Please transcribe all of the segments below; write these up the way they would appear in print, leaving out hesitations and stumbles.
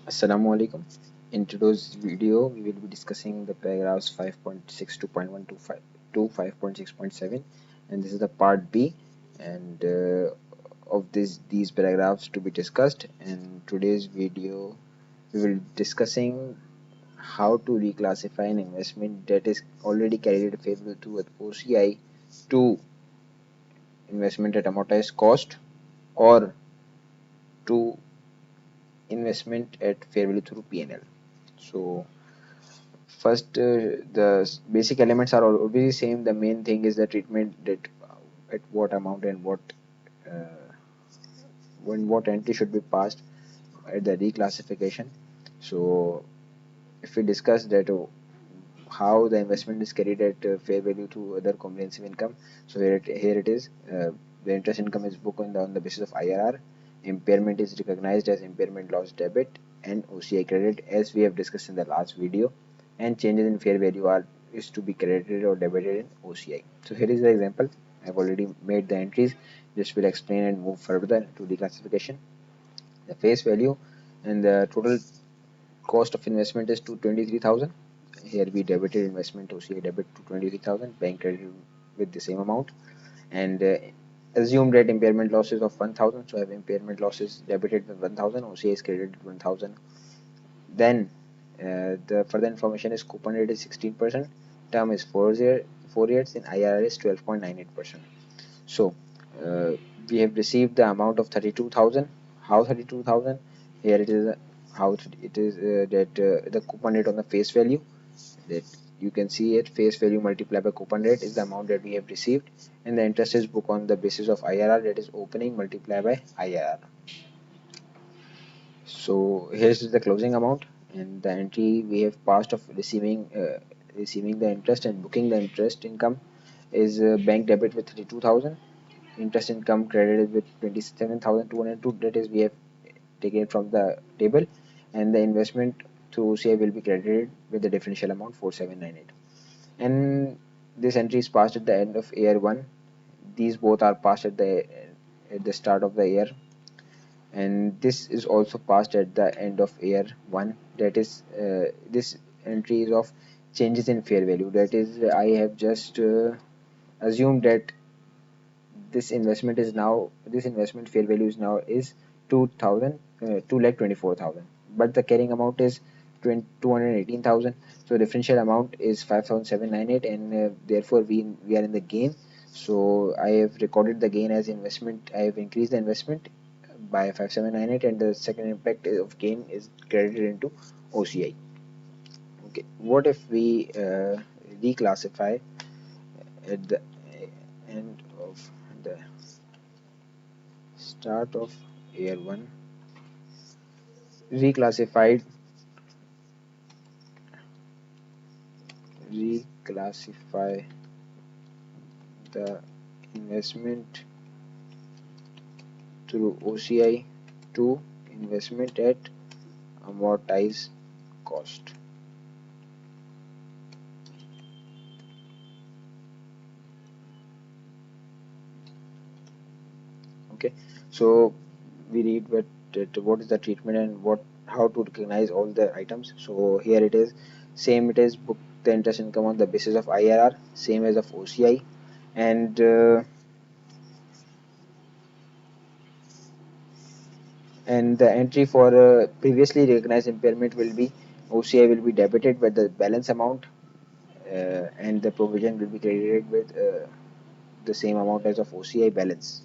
Assalamu alaikum. In today's video, we will be discussing the paragraphs 5.6 to 0.125 to 5.6.7, and this is the part B. And of these paragraphs to be discussed. In today's video, we will be discussing how to reclassify an investment that is already carried at fair value through OCI to investment at amortized cost, or to investment at fair value through P&L. So first, the basic elements are always same. The main thing is the treatment, that at what amount and uh, what entry should be passed at the reclassification. So if we discuss that, how the investment is carried at fair value to other comprehensive income. So here it is. The interest income is booked on the basis of IRR. Impairment is recognized as impairment loss debit and OCI credit, as we have discussed in the last video. And changes in fair value are is to be credited or debited in OCI. So here is the example. I've already made the entries. Just will explain and move further to declassification. The face value and the total cost of investment is to 23,000. Here we debited investment OCI debit to 23,000, bank credit with the same amount, and assume that impairment losses of 1,000. So I have impairment losses debited with 1,000, OCI is credited 1,000. Then the further information is coupon rate is 16%, term is 4 years, and IRR is 12.98%. So uh, we have received the amount of 32,000. How 32,000? Here it is. How it is that the coupon rate on the face value, that you can see it, face value multiplied by coupon rate is the amount that we have received, and the interest is booked on the basis of IRR, that is opening multiplied by IRR. So here's the closing amount, and the entry we have passed of receiving the interest and booking the interest income is bank debit with 32,000, interest income credited with 27,202, that is we have taken it from the table, and the investment through OCI will be credited with the differential amount 4798. And this entry is passed at the end of year 1. These both are passed at the start of the year, and this is also passed at the end of year 1. That is this entry is of changes in fair value, that is I have just assumed that this investment fair value is now is 2,000, 2,24,000, but the carrying amount is 218,000. So differential amount is 5,798, and therefore we are in the gain. So I have recorded the gain as investment. I have increased the investment by 5,798, and the second impact of gain is credited into OCI. Okay, what if we reclassify at the end of the start of year 1, reclassified reclassify the investment through OCI to investment at amortized cost. Okay, so we read what is the treatment and how to recognize all the items. So here it is, same it is book the interest income on the basis of IRR, same as of OCI, and the entry for previously recognized impairment will be OCI will be debited with the balance amount, and the provision will be credited with the same amount as of OCI balance.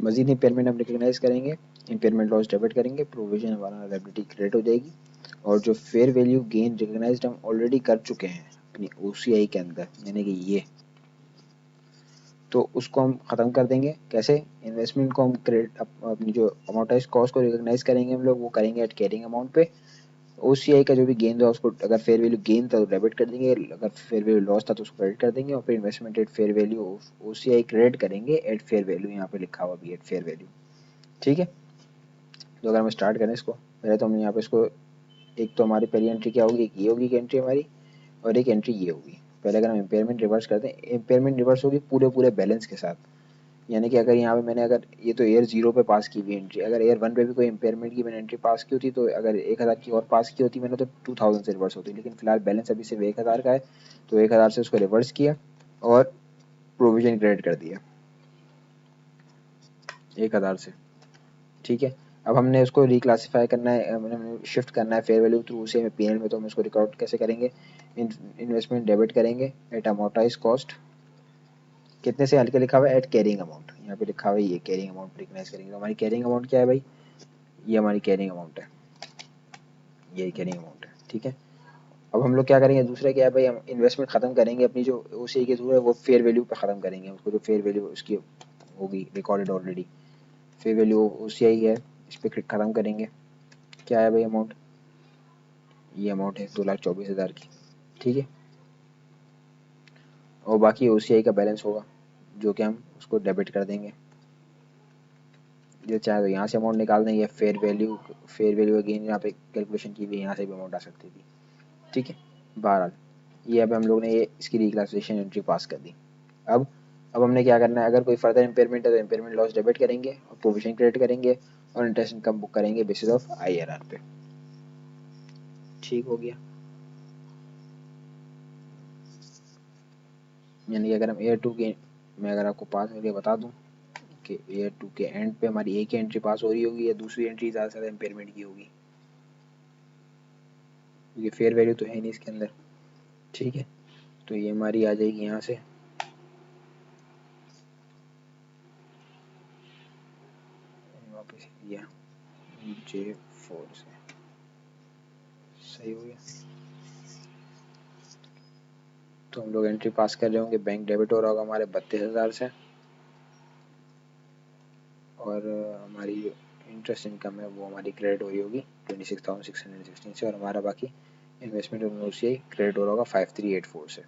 मजीद impairment हम recognise करेंगे, impairment loss debit करेंगे, provision हमारा liability credit हो जाएगी, और जो fair value gain recognised हम ऑलरेडी कर चुके हैं अपनी OCI के अंदर, यानी कि ये, तो उसको हम ख़त्म कर देंगे। कैसे? इन्वेस्टमेंट को हम क्रेडिट अपनी जो अमाउंटाइज कॉस्ट को रिकग्नाइज करेंगे हम लोग, वो करेंगे एट कैरिंग अमाउंट पे। OCI का जो भी गेन था उसको, अगर फेयर वैल्यू गेन था तो डेबिट कर देंगे, अगर फेयर वैल्यू लॉस था तो उसको क्रेडिट कर देंगे, और फिर investment at fair value OCI credit करेंगे एट फेयर वैल्यू, यहाँ पे लिखा हुआ भी एट फेयर वैल्यू। ठीक है, तो अगर हम स्टार्ट करें इसको, पहले तो हम यहाँ पे इसको, एक तो हमारी पहली एंट्री क्या होगी, एक ये होगी एंट्री हमारी, और एक एंट्री ये होगी। पहले अगर हम इम्पेयरमेंट रिवर्स करते हैं, इम्पेयरमेंट रिवर्स होगी पूरे बैलेंस के साथ, यानी कि अगर यहाँ पे मैंने, अगर ये तो ईयर 0 पे पास की हुई एंट्री, अगर ईयर 1 पे भी कोई इम्पेयरमेंट की मैंने एंट्री पास की होती, तो अगर 1000 की और पास की होती मैंने, तो 2000 से रिवर्स होती। लेकिन फिलहाल बैलेंस अभी सिर्फ 1000 का है, तो 1000 से उसको रिवर्स किया और प्रोविजन क्रेडिट कर दिया 1000 से। ठीक है, अब हमने उसको रिक्लासीफाई करना है, शिफ्ट करना है फेयर वैल्यू थ्रू उसे पीएनएल में। तो हम उसको रिकॉर्ड कैसे करेंगे? इन्वेस्टमेंट डेबिट करेंगे एट अमोर्टाइज कॉस्ट, कितने से हल्के लिखा हुआ है, एट कैरिंग अमाउंट, यहाँ पे लिखा हुआ है ये कैरिंग अमाउंट रिकग्नाइज करेंगे। तो हमारी कैरिंग अमाउंट क्या है भाई? ये हमारी कैरिंग अमाउंट है, ये कैरिंग अमाउंट है। ठीक है, अब हम लोग क्या करेंगे, दूसरा क्या है भाई, हम इन्वेस्टमेंट खत्म करेंगे अपनी जो ओसीआई के थ्रू है, वो फेयर वैल्यू पे खत्म करेंगे उसको, जो फेयर वैल्यू उसकी होगी recorded already, fair value OCI है, इस पर खत्म करेंगे। क्या है भाई अमाउंट? ये अमाउंट है 2,24,000 की। ठीक है, और बाकी ओसीआई का बैलेंस होगा जो कि हम उसको डेबिट कर देंगे। ये चाहे तो यहाँ से अमाउंट निकाल देंगे, फेयर वैल्यू अगेन यहाँ पे कैलकुलेशन की हुई, यहाँ से भी अमाउंट आ सकती थी। ठीक है, बहरहाल ये अब हम लोग ने ये इसकी रिक्लासिफिकेशन एंट्री पास कर दी। अब अब हमने क्या करना है, अगर कोई फर्दर इम्पेयरमेंट है तो इम्पेयरमेंट लॉस डेबिट करेंगे और प्रोविजन क्रेडिट करेंगे और इंटरेस्ट इनकम बुक करेंगे बेसिस ऑफ आईआरआर पे। ठीक हो गया, यानी कि अगर हम ईयर 2 के, मैं अगर आपको पास करके बता दूं कि ईयर 2 के एंड पे हमारी एक ही एंट्री पास हो रही होगी या दूसरी एंट्री ज़्यादा से ज़्यादा इम्पेयरमेंट की होगी, क्योंकि फेयर वैल्यू तो है नहीं इसके अंदर। ठीक है, तो ये हमारी आ जाएगी यहाँ से, वापस दिया J4 से, सही हो गया। तो हम लोग एंट्री पास कर रहे होंगे, बैंक डेबिट हो रहा होगा हमारे 32,000 से, और हमारी जो इंटरेस्ट इनकम है वो हमारी क्रेडिट हो रही होगी 26,616 से, और हमारा बाकी इन्वेस्टमेंट ओसीआई क्रेडिट हो रहा होगा 5384 से।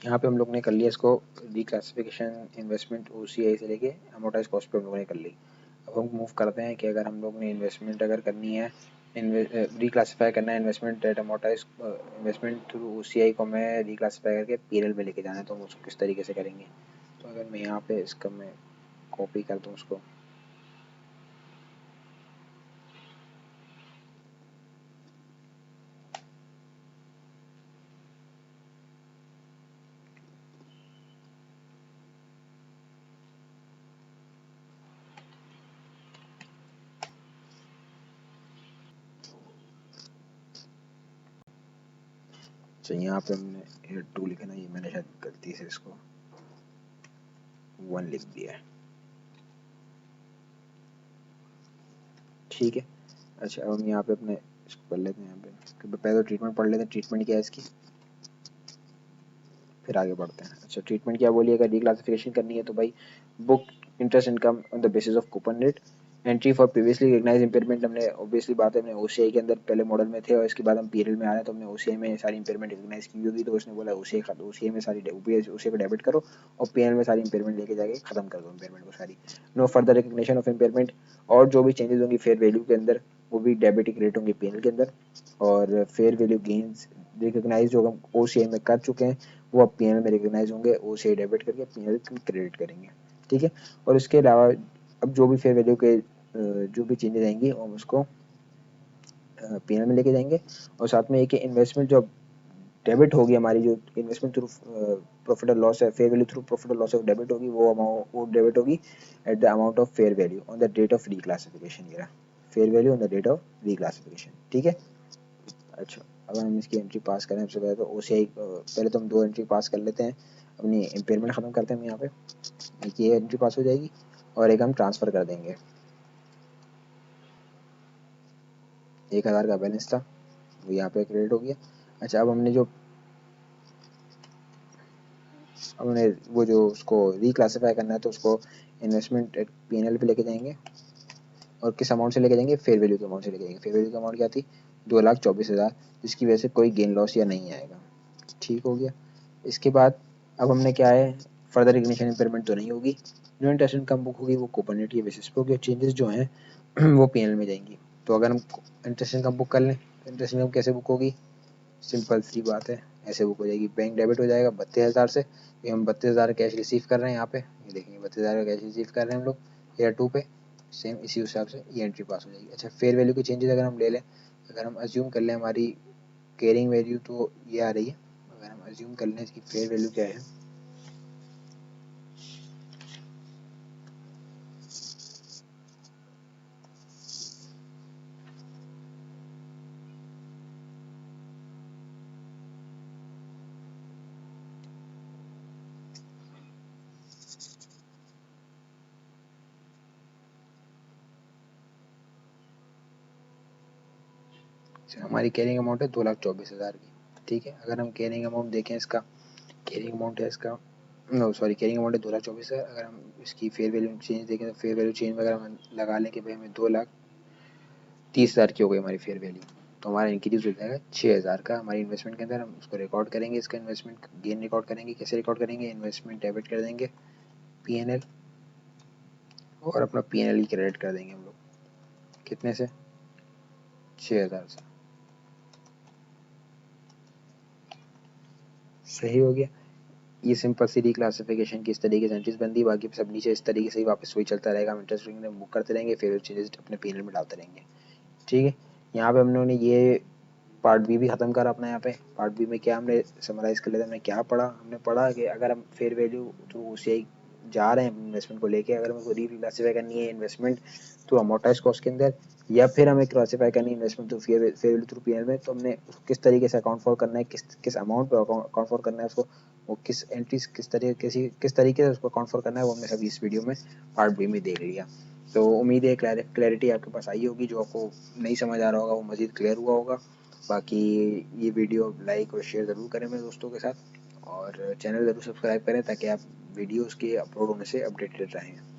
यहाँ पे हम लोग ने कर लिया इसको रिक्लासिफिकेशन, इन्वेस्टमेंट ओसीआई से लेके अमोर्टाइज कॉस्ट पे हम लोगों ने कर ली। अब हम मूव करते हैं कि अगर हम लोग ने इन्वेस्टमेंट अगर करनी है, रिक्लासीफाई करना है investment at amortise, investment through OCI को हमें रिक्लासीफाई करके पीएनएल में लेके जाना है, तो हम उसको किस तरीके से करेंगे? तो अगर मैं यहाँ पे इसका मैं कॉपी कर दूँ उसको, तो यहाँ पे हमने ईयर 2 लिखना, ये मैंने शायद गलती से इसको 1 लिख दिया है। ठीक है, अच्छा अब हम यहाँ पे अपने इसको कर लेते हैं, यहाँ पे पहले तो ट्रीटमेंट पढ़ लेते हैं, ट्रीटमेंट क्या है इसकी, फिर आगे बढ़ते हैं। अच्छा, ट्रीटमेंट क्या बोलिए, अगर रिक्लासिफिकेशन करनी है तो भाई book interest income on the basis of coupon rate, entry for previously recognise impairment, हमने ऑब्वियसली बात है हमने ओसीआई के अंदर पहले मॉडल में थे और इसके बाद हम पीरियड में आ रहे हैं, तो हमने ओसीआई में सारी इम्पेयरमेंट रिकग्नाइज की होगी, तो उसने बोला ओसीआई में सारी ओसीआई को डेबिट करो और पीएनएल में सारी इम्पेयरमेंट लेके जाके खत्म कर दो इम्पेयरमेंट को सारी। No further recognition of impairment, और जो भी चेंजेस होंगी फेयर वैल्यू के अंदर वो भी डेबिट ही क्रेडिट होंगे पीएनएल के अंदर, और फेयर वैल्यू गेन्स रिकग्नाइज जो हम ओसीआई में कर चुके हैं वो अब पीएनएल में रिकग्नाइज होंगे, ओसीआई डेबिट करके पीएनएल क्रेडिट करेंगे। ठीक है, और इसके अलावा अब जो भी फेयर वैल्यू के जो भी चेंजेस आएंगी हम उसको पीएनएल में लेके जाएंगे, और साथ में एक इन्वेस्टमेंट जो डेबिट होगी हमारी, जो इन्वेस्टमेंट थ्रू प्रॉफिट और लॉस है, फेयर वैल्यू थ्रू प्रॉफिट और लॉस डेबिट होगी, वो डेबिट होगी at the amount of fair value on the date of reclassification. ये fair value on the date of reclassification. ठीक है, अच्छा अब हम इसकी एंट्री पास करें, सबसे पहले तो ओसीआई, पहले तो हम 2 एंट्री पास कर लेते हैं, अपनी इम्पेयरमेंट खत्म करते हैं। यहाँ पे एक ये एंट्री पास हो जाएगी और एक हम ट्रांसफर कर देंगे, 1000 का बैलेंस था वो यहाँ पे क्रेडिट हो गया। अच्छा अब हमने वो जो उसको रिक्लासीफाई करना है, तो उसको इन्वेस्टमेंट पीएनएल पे लेके जाएंगे, और किस अमाउंट से लेके जाएंगे, फेयर वैल्यू के अमाउंट से लेके जाएंगे। फेयर वैल्यू का अमाउंट क्या थी, 2,24,000, जिसकी वजह से कोई गेन लॉस या नहीं आएगा। ठीक हो गया, इसके बाद अब हमने क्या है, फर्दर इग्निशन इम्पेयरमेंट तो नहीं होगी, जो इंटरेस्ट इनकम बुक होगी वो कूपन रेट के बेसिस पे होगी, चेंजेस जो हैं वो पीएनएल में जाएंगी। तो अगर हम इंटरेस्ट इनकम बुक कर लें तो इंटरेस्ट इनकम कैसे बुक होगी, सिंपल सी बात है, ऐसे बुक हो जाएगी। बैंक डेबिट हो जाएगा 32,000 से, ये हम 32,000 कैश रिसीव कर रहे हैं यहाँ पे, ये देखेंगे 32,000 कैश रिसीव कर रहे हैं हम लोग ईयर 2 पे, सेम इसी हिसाब से ये एंट्री पास हो जाएगी। अच्छा, फेयर वैल्यू की चेंजेस अगर हम ले लें, अगर हम अज्यूम कर लें हमारी कैरिंग वैल्यू तो ये आ रही है, अगर हम अज्यूम कर लें इसकी फेयर वैल्यू क्या है, हमारी कैरिंग अमाउंट है 2,24,000 की, ठीक है। अगर हम कैरिंग अमाउंट देखें, इसका कैरिंग अमाउंट है इसका, नो सॉरी, कैरिंग अमाउंट है 2,24,000। अगर हम इसकी फेयर वैल्यू चेंज देखें तो फेयर वैल्यू चेंज वगैरह हम लगा लें कि भाई हमें 2,30,000 की हो गई हमारी फेयर वैल्यू, तो हमारा इंक्रीज हो जाएगा 6,000 का हमारी इन्वेस्टमेंट के अंदर। हम उसको रिकॉर्ड करेंगे, इसका इन्वेस्टमेंट गेन रिकॉर्ड करेंगे। कैसे रिकॉर्ड करेंगे, इन्वेस्टमेंट डेबिट कर देंगे पीएनएल, और अपना पीएनएल ही क्रेडिट कर देंगे हम लोग, कितने से, 6,000 से। सही हो गया। ये सिंपल सी रिक्लासिफिकेशन की इस तरीके से एंट्रीज बनती है, बाकी सब नीचे इस तरीके से ही वापस वही चलता रहेगा। हम इंटरेस्ट बुक करते रहेंगे, फिर चेंजेस अपने पीएनएल में डालते रहेंगे, ठीक है। यहाँ पे हम लोगों ने ये पार्ट बी भी खत्म करा अपना। यहाँ पे पार्ट बी में क्या हमने समराइज कर लेते, हमने क्या पढ़ा, हमने पढ़ा कि अगर हम फेयर वैल्यू तो उसे जा रहे हैं इन्वेस्टमेंट को लेके, अगर हमको रीक्लासिफाई करनी है इन्वेस्टमेंट तो अमोर्टाइज कॉस्ट के अंदर, या फिर हमें क्लासिफाई करनी है इन्वेस्टमेंट तो फेयर वैल्यू थ्रू पीएनएल में, तो हमने किस तरीके से अकाउंट फॉर करना है, किस अमाउंट पर अकाउंट फॉर करना है उसको, वो किस एंट्रीज किस तरीके से उसको अकाउंट फॉर करना है, वो हमने सभी इस वीडियो में पार्ट बी में देख लिया। तो उम्मीद है क्लैरिटी आपके पास आई होगी, जो आपको नहीं समझ आ रहा होगा वो मज़ीद क्लियर हुआ होगा। बाकी ये वीडियो लाइक और शेयर ज़रूर करें मेरे दोस्तों के साथ, और चैनल ज़रूर सब्सक्राइब करें ताकि आप वीडियोस के अपलोड होने से अपडेटेड रहें।